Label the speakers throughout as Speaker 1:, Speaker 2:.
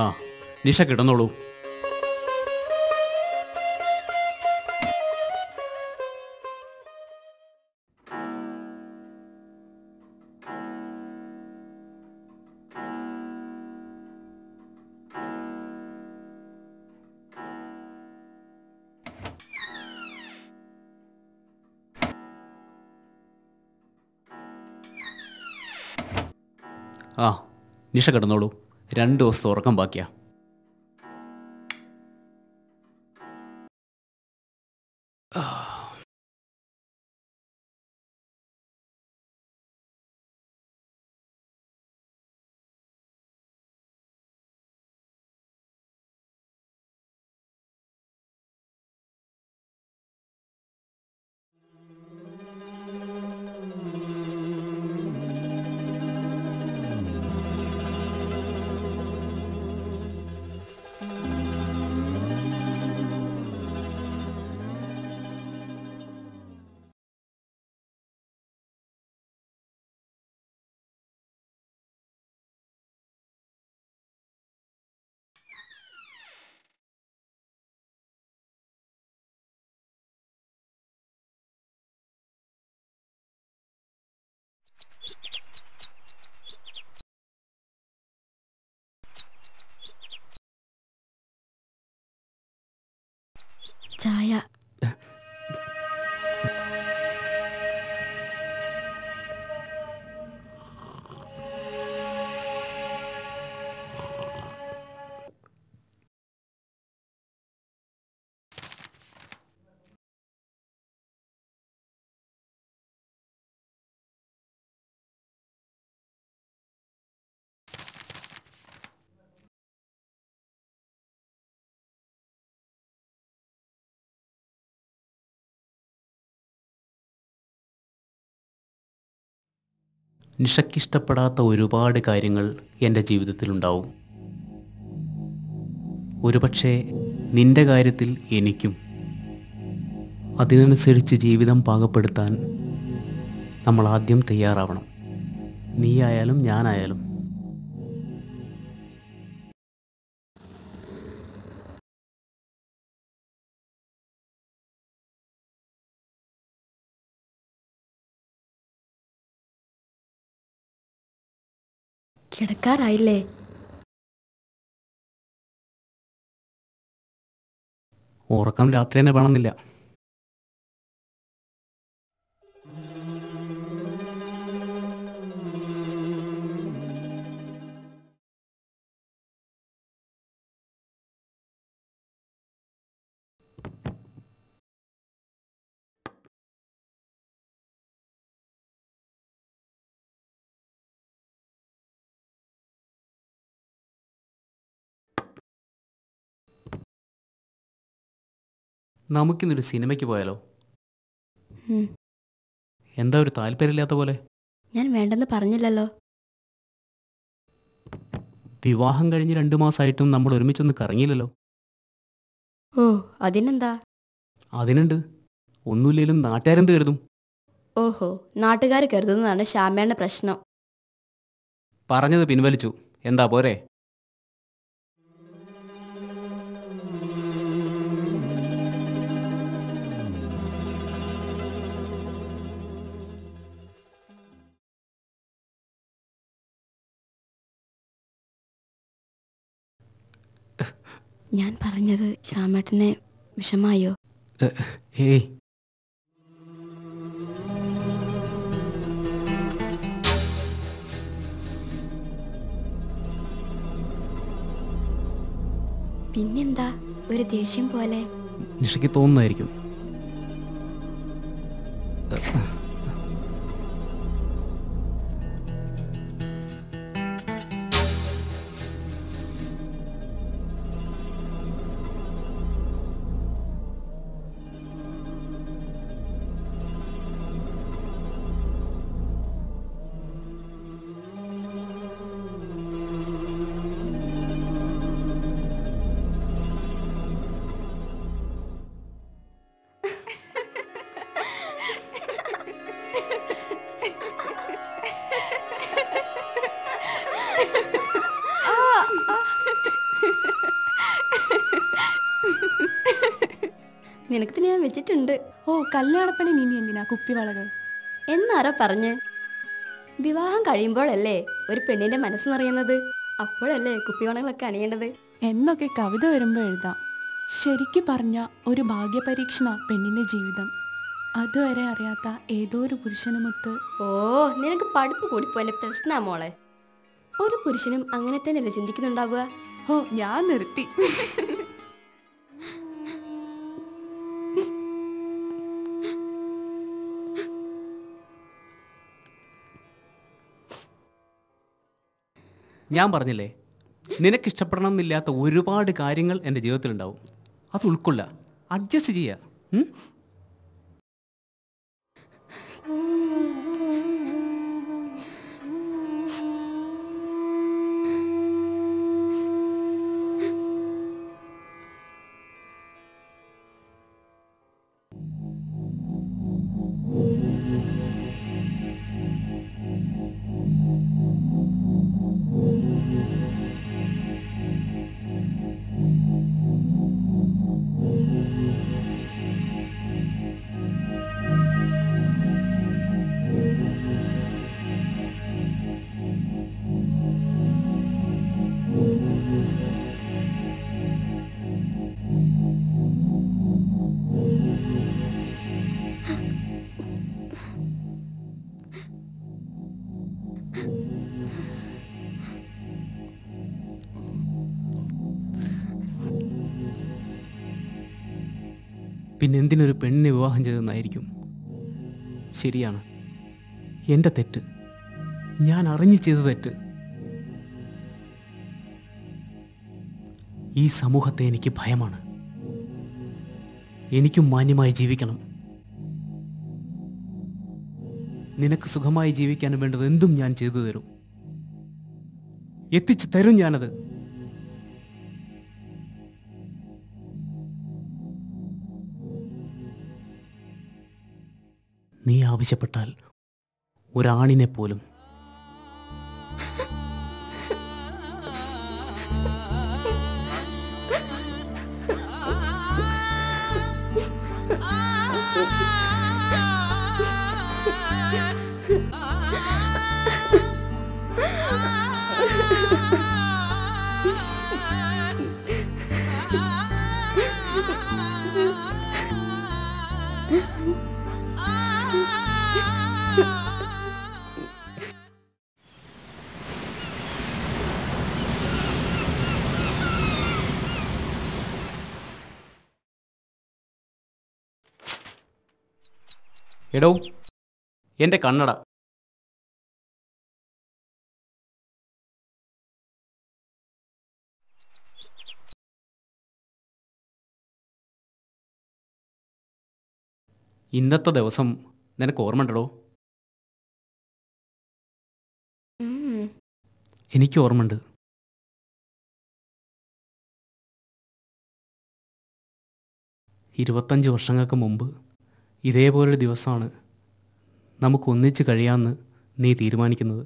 Speaker 1: ആ, നിഷ കിടന്നോളൂ. ആ, നിഷ കിടന്നോളൂ. 2 ദിവസത്തെ ഉറക്കം ബാക്കിയാ.
Speaker 2: ചായ.
Speaker 1: നിഷയ്ക്കിഷ്ടപ്പെടാത്ത ഒരുപാട് കാര്യങ്ങൾ എൻ്റെ ജീവിതത്തിലുണ്ടാവും. ഒരുപക്ഷെ നിന്റെ കാര്യത്തിൽ എനിക്കും. അതിനനുസരിച്ച് ജീവിതം പാകപ്പെടുത്താൻ നമ്മൾ ആദ്യം തയ്യാറാവണം. നീയായാലും ഞാനായാലും.
Speaker 2: കിടക്കാറായില്ലേ?
Speaker 1: ഉറക്കം രാത്രി തന്നെ വേണമെന്നില്ല. നമുക്കിന്നൊരു സിനിമയ്ക്ക് പോയാലോ? എന്താ ഒരു താല്പര്യമില്ലാത്ത പോലെ?
Speaker 2: ഞാൻ വേണ്ടെന്ന് പറഞ്ഞില്ലല്ലോ.
Speaker 1: വിവാഹം കഴിഞ്ഞ് 2 മാസമായിട്ടും നമ്മൾ ഒരുമിച്ചൊന്ന് കറങ്ങിയില്ലല്ലോ.
Speaker 2: ഓ, അതിനെന്താ?
Speaker 1: അതിനുണ്ട്. ഒന്നുമില്ലേലും നാട്ടുകാരെന്ത് കരുതും?
Speaker 2: ഓഹോ, നാട്ടുകാർ കരുതുന്നതാണ് ശ്യാമേണ്ണ പ്രശ്നം.
Speaker 1: പറഞ്ഞത് പിൻവലിച്ചു. എന്താ പോരെ?
Speaker 2: ഞാൻ പറഞ്ഞത് ശ്യാമേട്ടനെ വിഷമായോ?
Speaker 1: ഏയ്,
Speaker 2: പിന്നെന്താ ഒരു ദേഷ്യം പോലെ?
Speaker 1: നിഷയ്ക്ക് തോന്നുന്നതായിരിക്കും.
Speaker 2: നിനക്ക് ഞാൻ വെച്ചിട്ടുണ്ട്.
Speaker 3: ഓ, കല്യാണപ്പണി ഇനി എന്തിനാ കുപ്പിവളകൾ?
Speaker 2: എന്നാരാ പറഞ്ഞ്? വിവാഹം കഴിയുമ്പോഴല്ലേ ഒരു പെണ്ണിന്റെ മനസ്സ് നിറയുന്നത്. അപ്പോഴല്ലേ കുപ്പിവളകളൊക്കെ അണിയേണ്ടത്.
Speaker 3: എന്നൊക്കെ കവിത വരുമ്പോൾ എഴുതാം. ശരിക്കു പറഞ്ഞ ഒരു ഭാഗ്യപരീക്ഷണ പെണ്ണിന്റെ ജീവിതം. അതുവരെ അറിയാത്ത ഏതോ ഒരു പുരുഷനുമൊത്ത്.
Speaker 2: ഓ, നിനക്ക് പഠിപ്പ് കൂടിപ്പോന്റെ പ്രശ്നാ മോളെ. ഒരു പുരുഷനും അങ്ങനെ തന്നെയല്ലേ ചിന്തിക്കുന്നുണ്ടാവുക.
Speaker 3: ഓ, ഞാൻ നിർത്തി.
Speaker 1: ഞാൻ പറഞ്ഞില്ലേ, നിനക്കിഷ്ടപ്പെടണം എന്നില്ലാത്ത ഒരുപാട് കാര്യങ്ങൾ എൻ്റെ ജീവിതത്തിലുണ്ടാവും. അത് ഉൾക്കൊള്ളുക, അഡ്ജസ്റ്റ് ചെയ്യുക. പിന്നെ എന്തിനൊരു പെണ്ണിനെ വിവാഹം ചെയ്തെന്നായിരിക്കും. ശരിയാണ്, എൻ്റെ തെറ്റ്. ഞാൻ അറിഞ്ഞു ചെയ്ത തെറ്റ്. ഈ സമൂഹത്തെ എനിക്ക് ഭയമാണ്. എനിക്കും മാന്യമായി ജീവിക്കണം. നിനക്ക് സുഖമായി ജീവിക്കാൻ വേണ്ടത് എന്തും ഞാൻ ചെയ്തു തരും. എത്തിച്ചു തരും ഞാനത്. നീ ആവശ്യപ്പെട്ടാൽ ഒരാണിനെ പോലും. എടോ, എൻ്റെ കണ്ണട. ഇന്നത്തെ ദിവസം നിനക്ക് ഓർമ്മയുണ്ടോ? എനിക്ക് ഓർമ്മയുണ്ട്. ഇരുപത്തഞ്ച് വർഷങ്ങൾക്ക് മുമ്പ് ഇതേപോലൊരു ദിവസമാണ് നമുക്ക് ഒന്നിച്ച് കഴിയാമെന്ന് നീ തീരുമാനിക്കുന്നത്.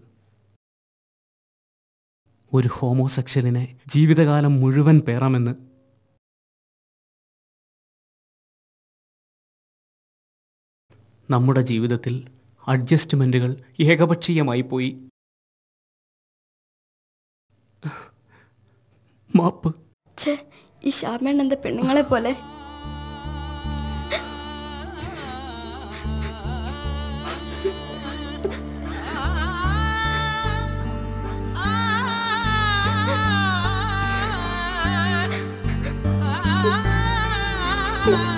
Speaker 1: ഒരു ഹോമോസെക്ഷലിനെ ജീവിതകാലം മുഴുവൻ പേറാമെന്ന്. നമ്മുടെ ജീവിതത്തിൽ അഡ്ജസ്റ്റ്മെൻറ്റുകൾ ഏകപക്ഷീയമായി പോയി. മാപ്പ്.
Speaker 2: ഈ ശ്യാമേണ്ണ എന്താ പെണ്ണുങ്ങളെ പോലെ?
Speaker 3: Ah